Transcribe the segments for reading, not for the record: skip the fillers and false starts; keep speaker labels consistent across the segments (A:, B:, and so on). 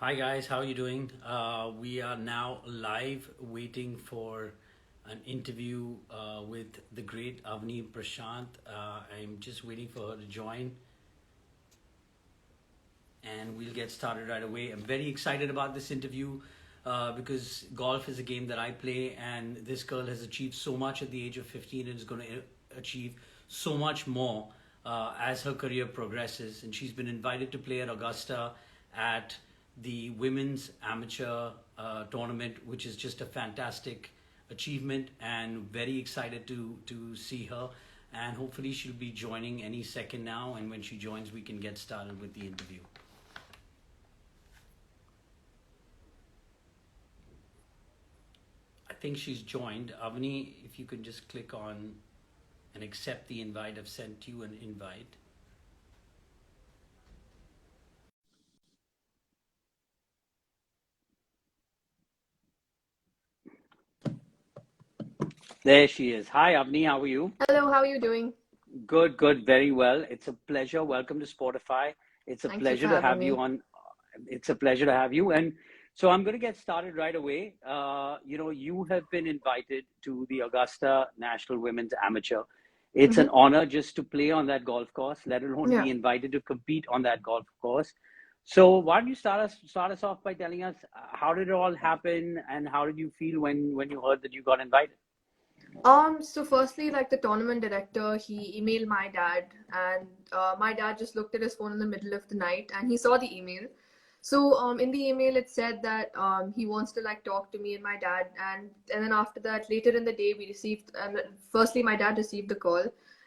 A: Hi guys, how are you doing? We are now live waiting for an interview with the great Avani Prashant. I'm just waiting for her to join and we'll get started right away. I'm very excited about this interview because golf is a game that I play, and this girl has achieved so much at the age of 15 and is going to achieve so much more as her career progresses. And she's been invited to play at Augusta at the women's amateur tournament, which is just a fantastic achievement, and very excited to see her. And hopefully she'll be joining any second now, and when she joins we can get started with the interview. I think she's joined. Avani, if you could just click on and accept the invite. I've sent you an invite. There she is. Hi, Avni. How are you?
B: Hello, how are you doing?
A: Good, good. Very well. It's a pleasure. Welcome to Spotify. It's a
B: Thank you for
A: pleasure to
B: having
A: have you
B: me.
A: on. It's a pleasure to have you. And so I'm going to get started right away. You have been invited to the Augusta National Women's Amateur. It's an
B: hmm
A: honor just to play on that golf course, let alone
B: Yeah.
A: be invited to compete on that golf course. So why don't you start us off by telling us how did it all happen and how did you feel when you heard that you got invited?
B: So firstly, like the tournament director, he emailed my dad, and my dad just looked at his phone in the middle of the night, and he saw the email. So in the email, it said that he wants to like talk to me and my dad, and then after that, later in the day, we received. Firstly, my dad received the call,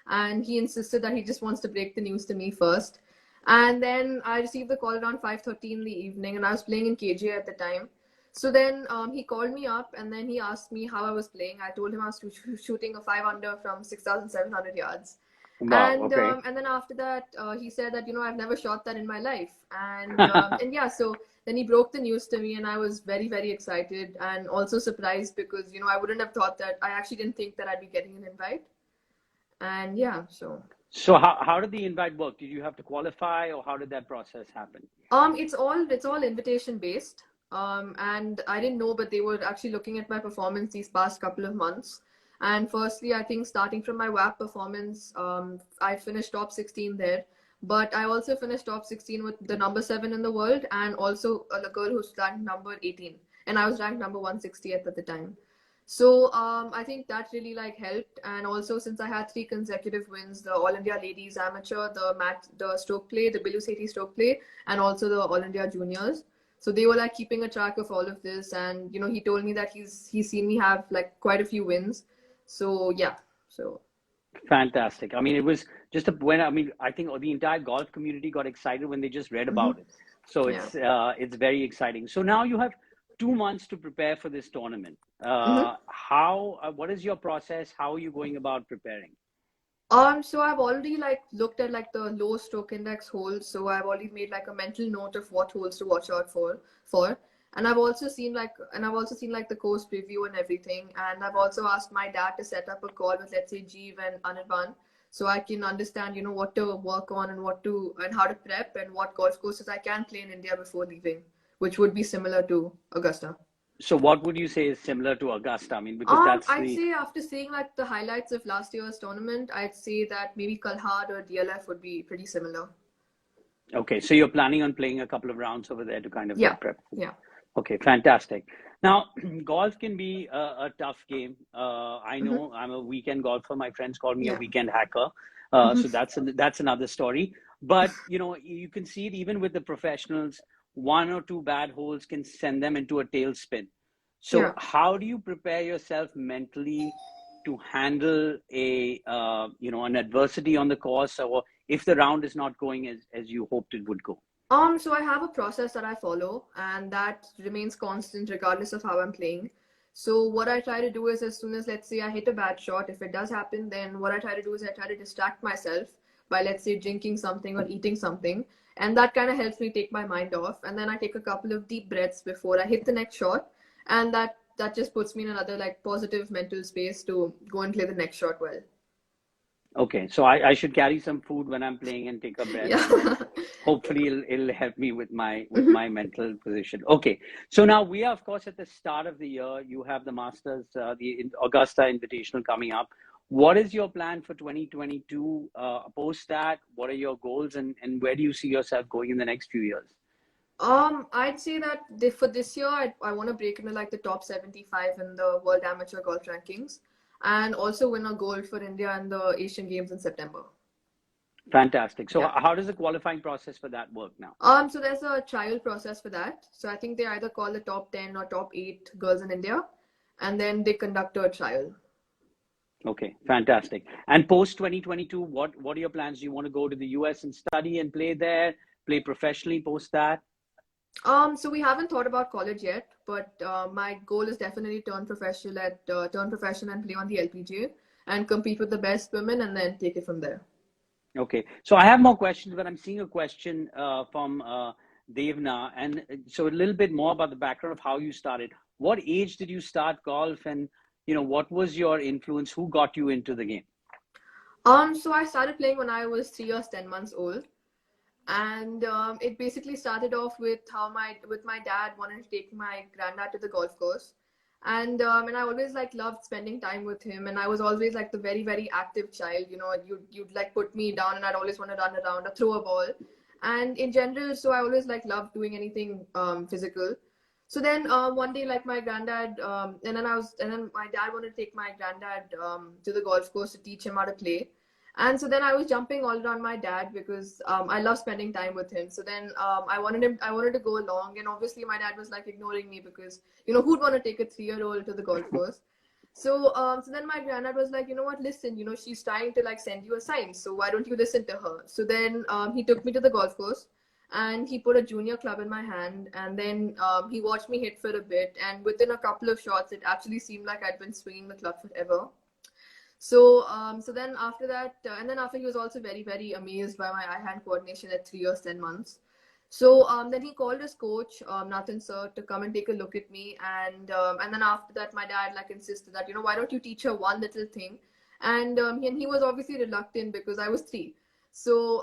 B: and he insisted that he just wants to break the news to me first. And then I received the call around 5:30 in the evening, and I was playing in KJ at the time. So then he called me up and then he asked me how I was playing. I told him I was shooting a 5 under from 6,700 yards.
A: Wow. Okay.
B: And then after that, he said that, I've never shot that in my life. And yeah, so then he broke the news to me and I was very, very excited and also surprised because, I wouldn't have thought that I actually didn't think that I'd be getting an invite. And yeah, so.
A: So how did the invite work? Did you have to qualify or how did that process happen?
B: It's all invitation based. And I didn't know, but they were actually looking at my performance these past couple of months. And firstly, I think starting from my WAP performance, I finished top 16 there. But I also finished top 16 with the number 7 in the world and also a girl who's ranked number 18. And I was ranked number 160th at the time. So I think that really like helped, and also since I had three consecutive wins, the All India Ladies Amateur, the stroke play, the Bilu Sethi stroke play, and also the All India Juniors. So they were like keeping a track of all of this, and he told me that he's seen me have like quite a few wins. So yeah, so
A: Fantastic. I mean, it was just I think the entire golf community got excited when they just read
B: hmm
A: about it. So
B: yeah.
A: it's very exciting. So now you have 2 months to prepare for this tournament.
B: hmm
A: What is your process? How are you going about preparing?
B: So I've already like looked at like the low stroke index holes. So I've already made like a mental note of what holes to watch out for. And I've also seen like the course preview and everything. And I've also asked my dad to set up a call with, let's say, Jeev and Anirban, so I can understand, what to work on and how to prep and what golf courses I can play in India before leaving, which would be similar to Augusta.
A: So what would you say is similar to Augusta? I mean, because that's
B: I'd
A: the
B: say after seeing like the highlights of last year's tournament, I'd say that maybe Kalhad or DLF would be pretty similar.
A: okay. So you're planning on playing a couple of rounds over there to kind of
B: Yeah,
A: get prep.
B: yeah,
A: Okay, fantastic. Now, golf can be a tough game. I
B: hmm
A: know I'm a weekend golfer. My friends call me a
B: yeah,
A: weekend hacker.
B: hmm
A: So that's another story. But you can see it even with the professionals. One or two bad holes can send them into a tailspin. So
B: yeah.
A: how do you prepare yourself mentally to handle an adversity on the course, or if the round is not going as you hoped it would go?
B: So I have a process that I follow, and that remains constant regardless of how I'm playing. So what I try to do is, as soon as, let's say, I hit a bad shot, if it does happen, then what I try to do is I try to distract myself by, let's say, drinking something or eating something, and that kind of helps me take my mind off. And then I take a couple of deep breaths before I hit the next shot, and that just puts me in another like positive mental space to go and play the next shot well.
A: Okay, so I should carry some food when I'm playing and take a breath,
B: Yeah.
A: and then hopefully it'll help me with my mental position. Okay, so now we are of course at the start of the year. You have the Masters, Augusta Invitational coming up. What is your plan for 2022? Post that, what are your goals, and where do you see yourself going in the next few years?
B: I'd say that for this year, I want to break into like the top 75 in the World Amateur Golf Rankings, and also win a gold for India in the Asian Games in September.
A: Fantastic. So
B: Yeah.
A: how does the qualifying process for that work now?
B: So there's a trial process for that. So I think they either call the top 10 or top 8 girls in India, and then they conduct a trial.
A: Okay, fantastic. And post 2022, what are your plans? Do you want to go to the US and study and play there, play professionally post that?
B: So we haven't thought about college yet, but my goal is definitely turn professional and play on the LPGA and compete with the best women, and then take it from there.
A: Okay, so I have more questions, but I'm seeing a question from Devna, and so a little bit more about the background of how you started. What age did you start golf, and what was your influence? Who got you into the game?
B: So I started playing when I was 3 years, 10 months old, and it basically started off with how my dad wanted to take my granddad to the golf course, and I always like loved spending time with him, and I was always like the very active child. You'd like put me down, and I'd always want to run around or throw a ball, and in general, so I always like loved doing anything physical. So then one day, like my granddad, and then my dad wanted to take my granddad to the golf course to teach him how to play. And so then I was jumping all around my dad because I love spending time with him. So then I wanted to go along, and obviously my dad was like ignoring me because who'd want to take a 3-year-old to the golf course? So then my granddad was like, you know what? Listen, she's trying to like send you a sign, so why don't you listen to her? So then he took me to the golf course, and he put a junior club in my hand, and then he watched me hit for a bit, and within a couple of shots, it actually seemed like I'd been swinging the club forever. So then after that, and then after he was also very amazed by my eye-hand coordination at 3 years, 10 months. So then he called his coach, Nathan sir, to come and take a look at me, and then after that, my dad like insisted that why don't you teach her one little thing, and he was obviously reluctant because I was 3. So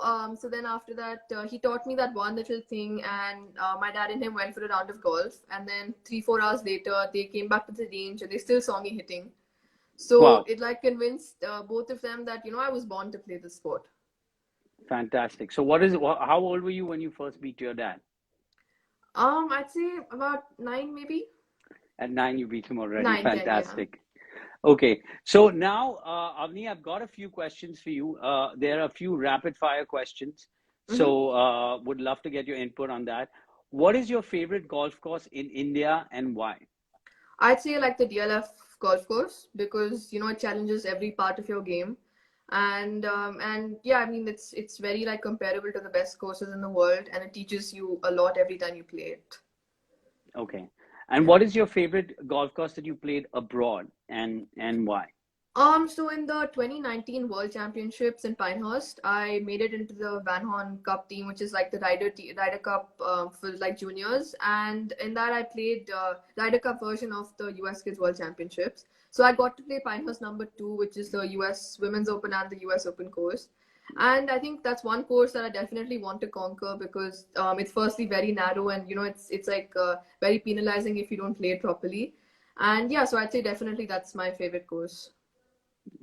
B: then after that, he taught me that one little thing, and my dad and him went for a round of golf, and then 3-4 hours later, they came back to the range and they still saw me hitting. So
A: Wow,
B: it like convinced both of them that I was born to play this sport.
A: fantastic. So how old were you when you first beat your dad?
B: I'd say about 9 maybe.
A: At 9, you beat him already.
B: 9, 10, yeah.
A: Fantastic. Okay, so now, Avni, I've got a few questions for you. There are a few rapid fire questions.
B: hmm
A: So, would love to get your input on that. What is your favorite golf course in India and why?
B: I'd say like the DLF golf course because it challenges every part of your game, and yeah, I mean it's very like comparable to the best courses in the world, and it teaches you a lot every time you play it.
A: Okay. And
B: Yeah.
A: what is your favorite golf course that you played abroad and why?
B: So in the 2019 World Championships in Pinehurst, I made it into the Van Horn Cup team, which is like the Ryder Cup for like juniors, and in that I played Ryder Cup version of the US Kids World Championships. So I got to play Pinehurst number 2, which is the US Women's Open and the US Open course. And I think that's one course that I definitely want to conquer because it's firstly very narrow, and it's like very penalizing if you don't play it properly. And yeah, so I'd say definitely that's my favorite course.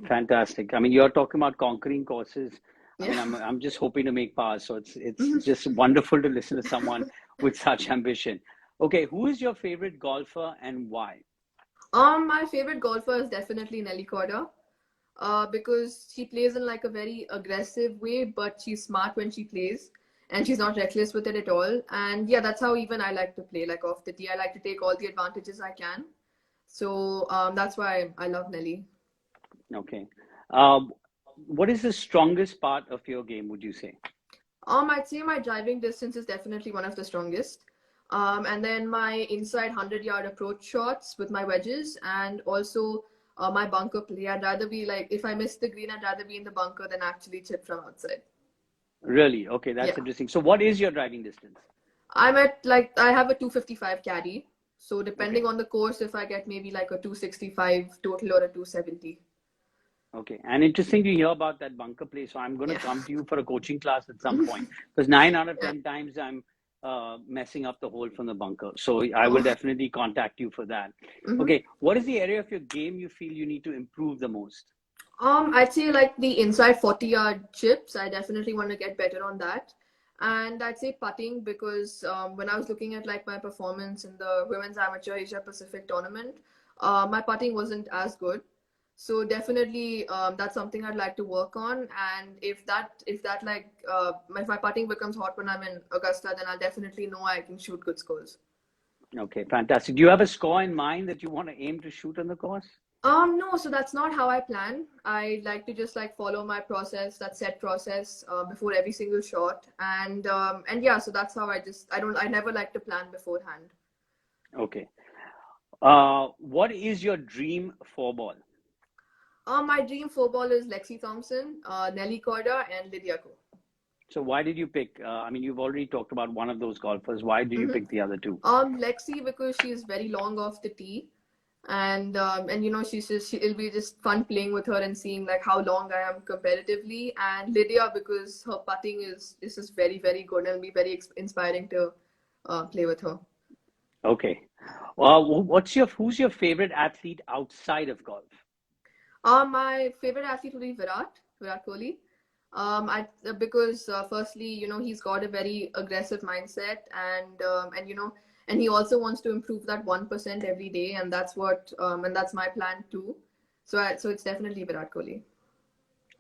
A: Fantastic. I mean, you're talking about conquering courses. I mean,
B: Yeah.
A: I'm just hoping to make pars. So it's just wonderful to listen to someone with such ambition. Okay, who is your favorite golfer and why?
B: My favorite golfer is definitely Nelly Corda, because she plays in like a very aggressive way, but she's smart when she plays, and she's not reckless with it at all. And yeah, that's how even I like to play. Like off the tee, I like to take all the advantages I can. So that's why I love Nelly.
A: Okay. Um, what is the strongest part of your game, would you say?
B: I'd say my driving distance is definitely one of the strongest. And then my inside 100-yard approach shots with my wedges, and also my bunker play. I'd rather be like, if I miss the green, I'd rather be in the bunker than actually chip from outside.
A: Really? Okay, that's
B: Yeah.
A: interesting. So, what is your driving distance?
B: I'm at like, I have a 255 carry. So
A: Okay.
B: depending on the course, if I get maybe like a 265 total or a 270.
A: Okay. And interesting to hear about that bunker play. So I'm going to
B: Yeah.
A: come to you for a coaching class at some point because 9 out of
B: Yeah.
A: 10 times I'm messing up the hole from the bunker. So I will
B: Oh.
A: definitely contact you for that.
B: Mm-hmm.
A: Okay. What is the area of your game you feel you need to improve the most?
B: I'd say like the inside 40-yard chips. I definitely want to get better on that. And I'd say putting because when I was looking at like my performance in the Women's Amateur Asia Pacific tournament, my putting wasn't as good. So definitely that's something I'd like to work on. And if my putting becomes hot when I'm in Augusta, then I'll definitely know I can shoot good scores.
A: Okay. Fantastic. Do you have a score in mind that you want to aim to shoot on the course?
B: No, so that's not how I plan. I like to just like follow my process, that set process before every single shot, and yeah, so that's how I never like to plan beforehand.
A: Okay. What is your dream four ball?
B: My dream four ball is Lexi Thompson, Nelly Corda, and Lydia Ko.
A: So why did you pick? I mean, you've already talked about one of those golfers. Why did you
B: Mm-hmm.
A: pick the other two?
B: Lexi because she's very long off the tee, and you know it'll be just fun playing with her and seeing like how long I am competitively, and Lydia because her putting is just very very good and it'll be very inspiring to play with her.
A: Okay. Who's your favorite athlete outside of golf?
B: My favorite athlete would be Virat Kohli. Because firstly, you know, he's got a very aggressive mindset, and you know, and he also wants to improve that 1% every day, and that's my plan too. So it's definitely Virat Kohli.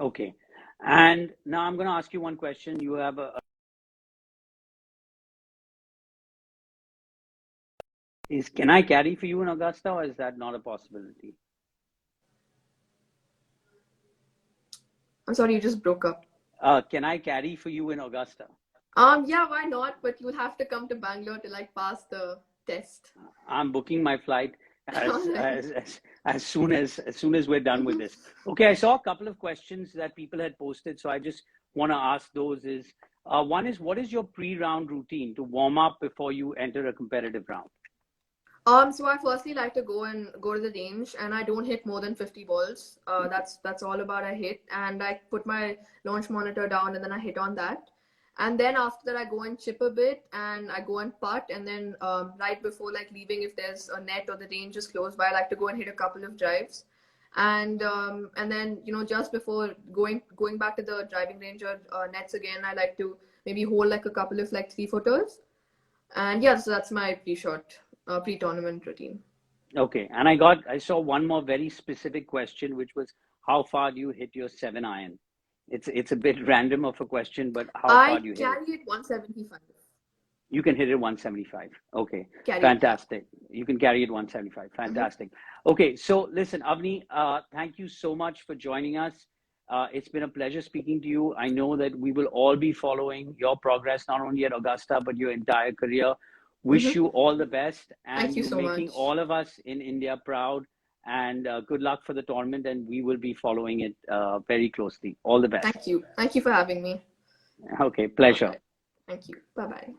A: Okay. And now I'm going to ask you one question. You have can I carry for you in Augusta, or is that not a possibility?
B: I'm sorry, you just broke up.
A: Can I carry for you in Augusta?
B: Yeah, why not? But you'll have to come to Bangalore to like pass the test.
A: I'm booking my flight
B: All right.
A: as soon as we're done with
B: Mhm.
A: this. Okay, I saw a couple of questions that people had posted, so I just want to ask those. One is what is your pre-round routine to warm up before you enter a competitive round?
B: So I firstly like to go to the range, and I don't hit more than 50 balls. That's all about I hit, and I put my launch monitor down, and then I hit on that. And then after that, I go and chip a bit, and I go and putt, and then right before like leaving, if there's a net or the range is close by, I like to go and hit a couple of drives, and then you know just before going back to the driving range or nets again, I like to maybe hold like a couple of like 3-footers. And yeah, so that's my pre-tournament routine.
A: Okay, and I saw one more very specific question, which was how far do you hit your 7 iron? It's a bit random of a question, but how far
B: I
A: do you hit it?
B: carry it 175.
A: You can hit it 175. Okay,
B: Carry it, yeah.
A: fantastic. You can carry it 175.
B: Mm-hmm.
A: Fantastic. Okay, so listen, Avni, thank you so much for joining us. It's been a pleasure speaking to you. I know that we will all be following your progress, not only at Augusta, but your entire career. Wish
B: Mm-hmm.
A: you all the best,
B: Thank
A: and
B: you
A: you're
B: so
A: making
B: much.
A: all of us in India proud. And good luck for the tournament, and we will be following it very closely. All the best.
B: Thank you. Thank you for having me.
A: Okay,
B: All
A: pleasure.
B: right. Thank you. Bye bye.